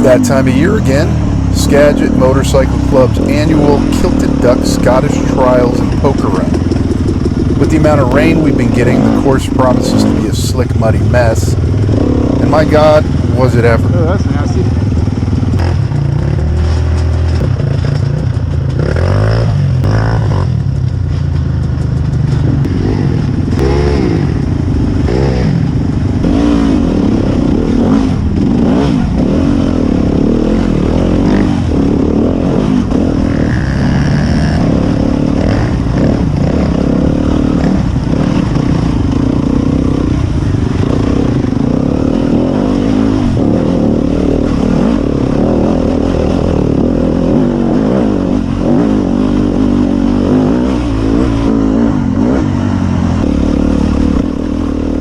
That time of year again, Skagic Motorcycle Club's annual Kilted Duck Scottish Trials and Poker Run. With the amount of rain we've been getting, the course promises to be a slick, muddy mess. And my God, was it ever. Oh, that's nasty.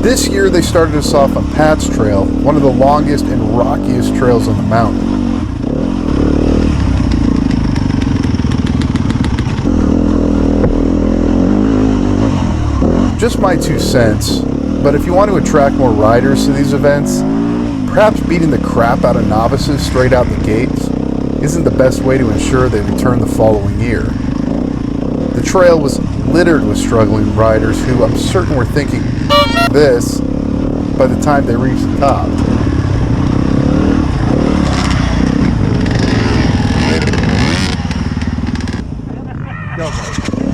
This year they started us off on Pat's Trail, one of the longest and rockiest trails on the mountain. Just my 2 cents, but if you want to attract more riders to these events, perhaps beating the crap out of novices straight out the gates isn't the best way to ensure they return the following year. The trail was littered with struggling riders who I'm certain were thinking this by the time they reached the top.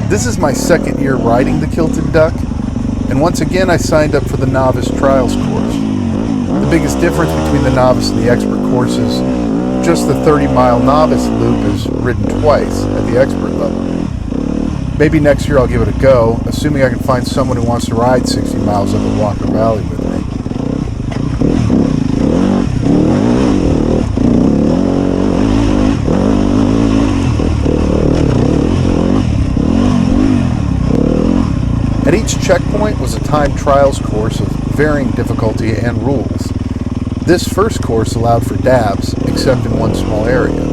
This is my 2nd year riding the Kilted Duck, and once again I signed up for the Novice Trials course. The biggest difference between the Novice and the Expert course is just the 30-mile Novice loop is ridden twice at the Expert level. Maybe next year I'll give it a go, assuming I can find someone who wants to ride 60 miles up a Walker Valley with me. At each checkpoint was a timed trials course of varying difficulty and rules. This first course allowed for dabs, except in one small area.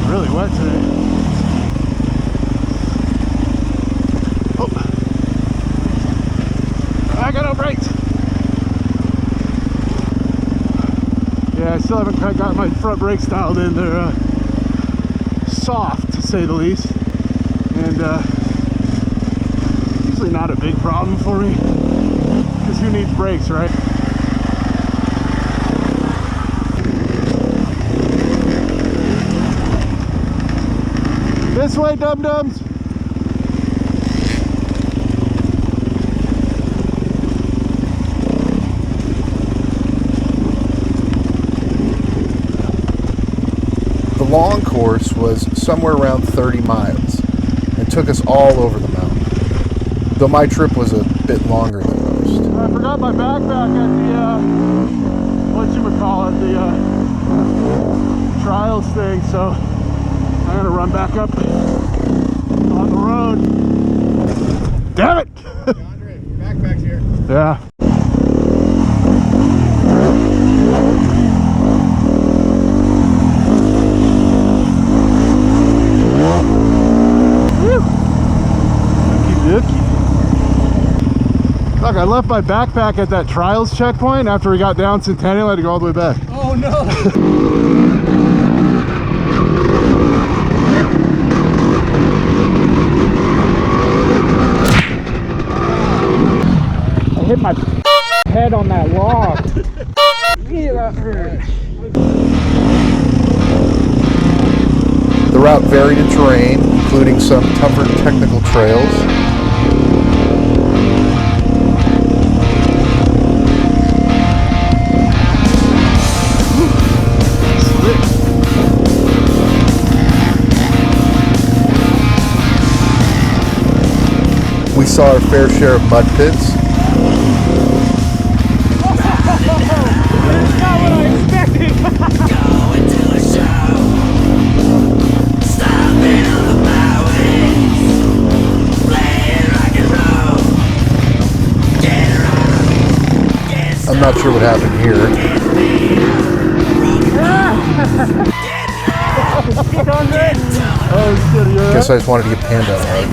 Really wet today. Oh. I got no brakes. Yeah, I still haven't quite got my front brakes dialed in. They're soft, to say the least. And usually not a big problem for me. Because who needs brakes, right? This way, dum-dums. The long course was somewhere around 30 miles and took us all over the mountain, though my trip was a bit longer than most. I forgot my backpack at the, whatchamacallit, the trials thing, so I gotta run back up on the road. Damn it! Andre, backpack's here. Yeah. Look, I left my backpack at that trials checkpoint. After we got down Centennial, I had to go all the way back. Oh no! I hit my head on that log. Yeah, that hurt. The route varied in terrain, including some tougher technical trails. We saw our fair share of mud pits. That's not what I expected. I'm not sure what happened here. Oh shit, you're Guess I just wanted to get panned out hard.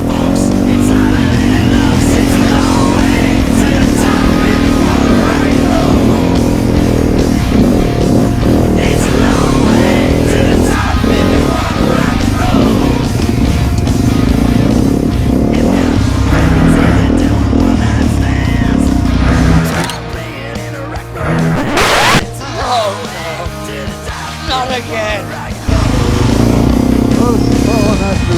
Not again. Oh, that's me.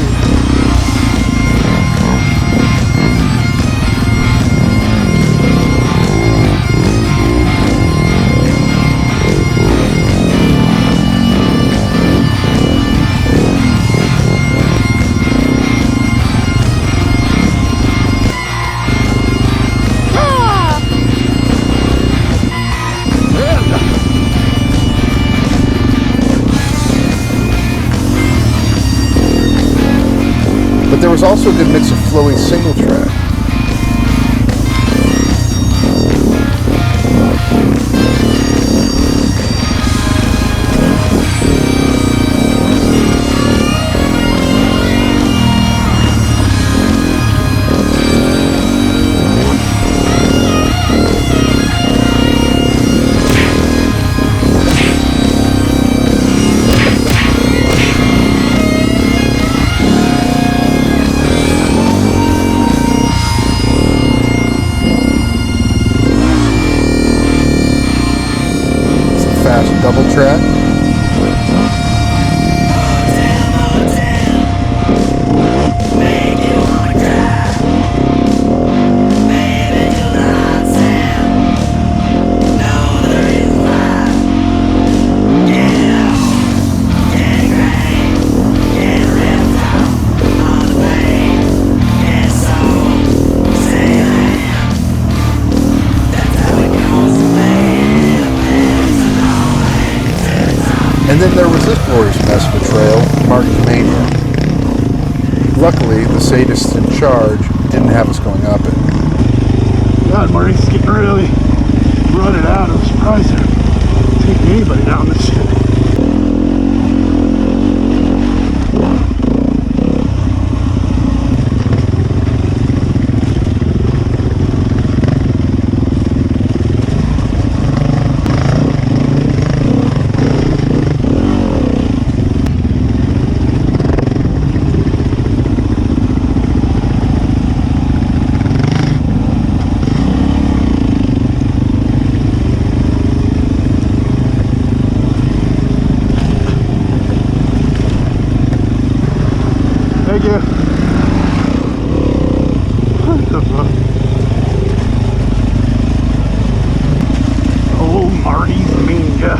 But there was also a good mix of flowy single track. Fast double track. And then there was this glorious mess of a trail, Martin's Mania. Luckily, the sadists in charge didn't have us going up it. God, Marty's getting really rutted out. I'm surprised they're taking anybody down this shit. Thank you. What the fuck? Oh, Marty's Mania.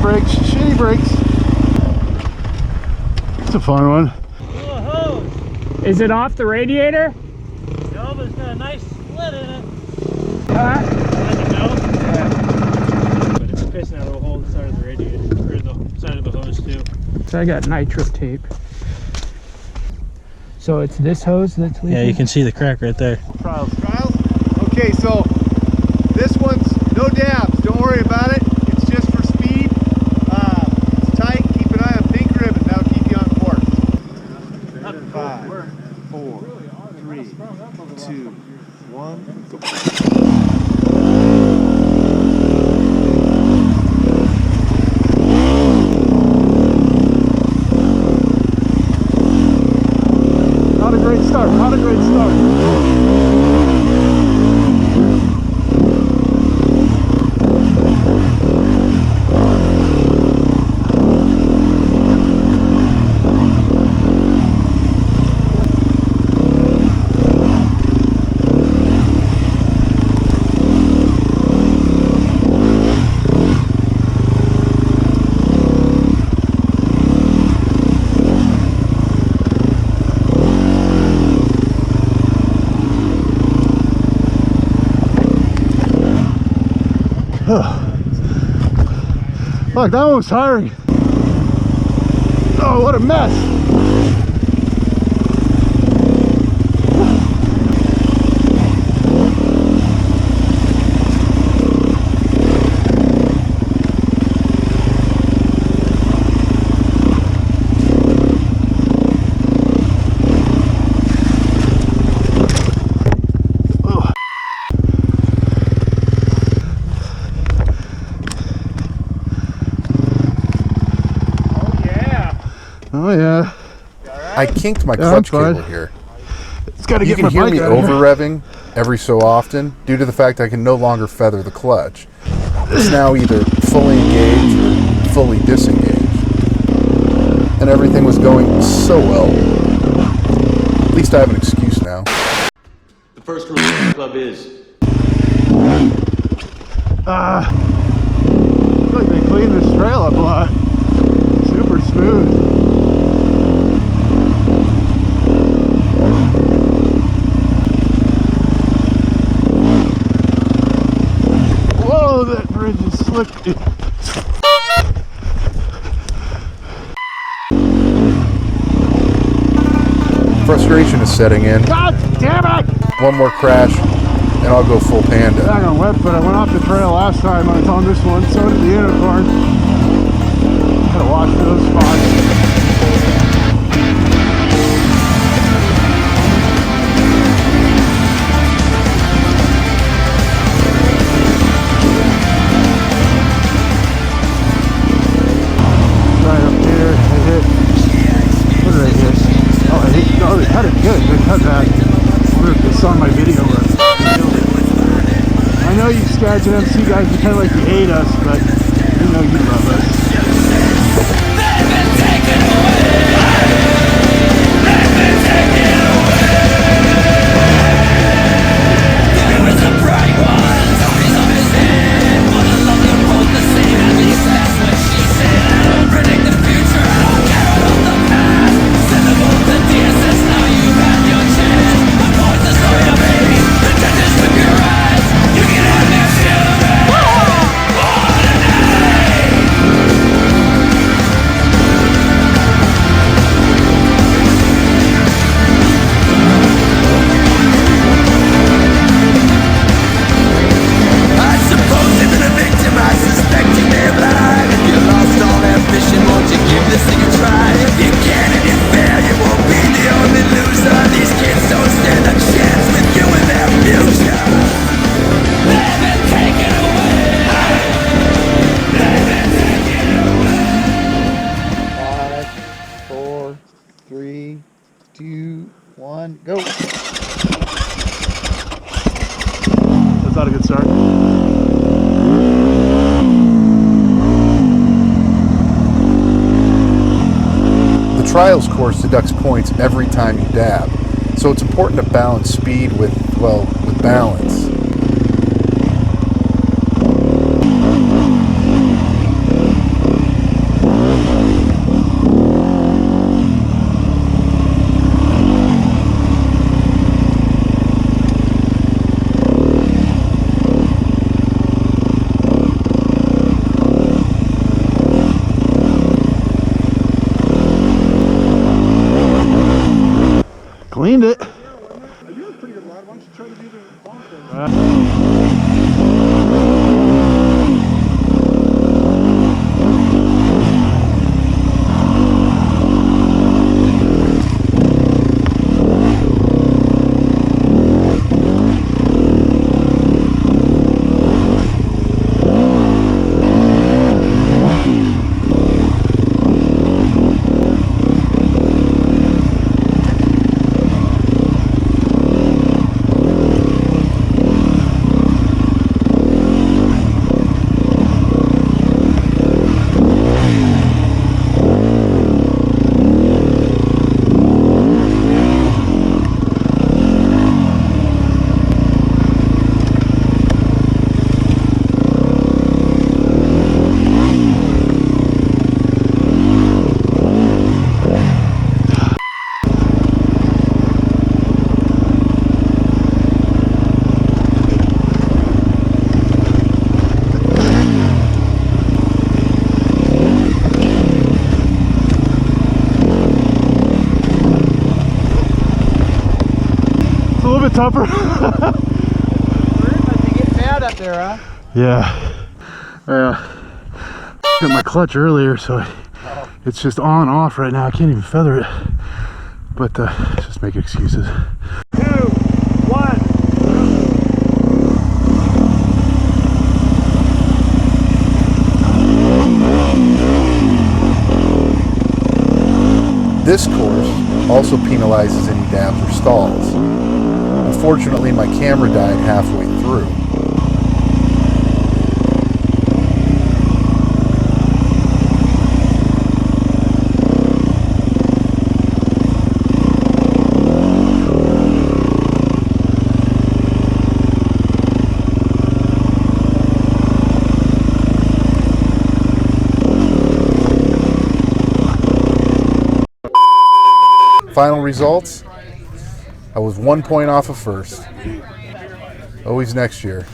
Shitty brakes. It's a fun one. Is it off the radiator? No, but it's got a nice split in it. Huh? Yeah. But it's pissing out of the whole side of the radiator, or the side of the hose too. So I got nitro tape. So it's this hose that's leaking? Yeah, you can see the crack right there. Trials. Okay, so this one's no dabs. Don't worry about it. It's just for speed. It's tight. Keep an eye on pink ribbon. That'll keep you on course. 5, 4, 3, 2, 1, go. Not a great start. Not a great start. Fuck, that one was tiring. Oh, what a mess. Oh yeah. I kinked my Yeah, clutch I'm cable fine. here. It's got to You get can my hear bike me out of here. over-revving every so often due to the fact I can no longer feather the clutch. It's now either fully engaged or fully disengaged. And everything was going so well. At least I have an excuse now. The first rule of the club is I feel like they cleaned this trail up a lot. Super smooth. Whoa, that bridge is slippy. Frustration is setting in. God damn it! One more crash, and I'll go full panda. Not gonna wet, but I went off the trail last time I was on this one, so did the unicorn. Gotta watch for those spots. Right up here, I hit. What did I hit? Oh, I hit. Oh, they cut it good. They cut that. I wonder if they saw my video. I know you Skagic MC guys pretend like you hate us, but we know you love us. That's not a good start. The trials course deducts points every time you dab, so it's important to balance speed with balance. Cleaned it. bumper. You get mad up there, huh? Yeah. Hit my clutch earlier, so it's just on and off right now. I can't even feather it. But just make excuses. 2, 1. This course also penalizes any dabs or stalls. Unfortunately, my camera died halfway through. Final results, I was 1 point off of first. Always next year.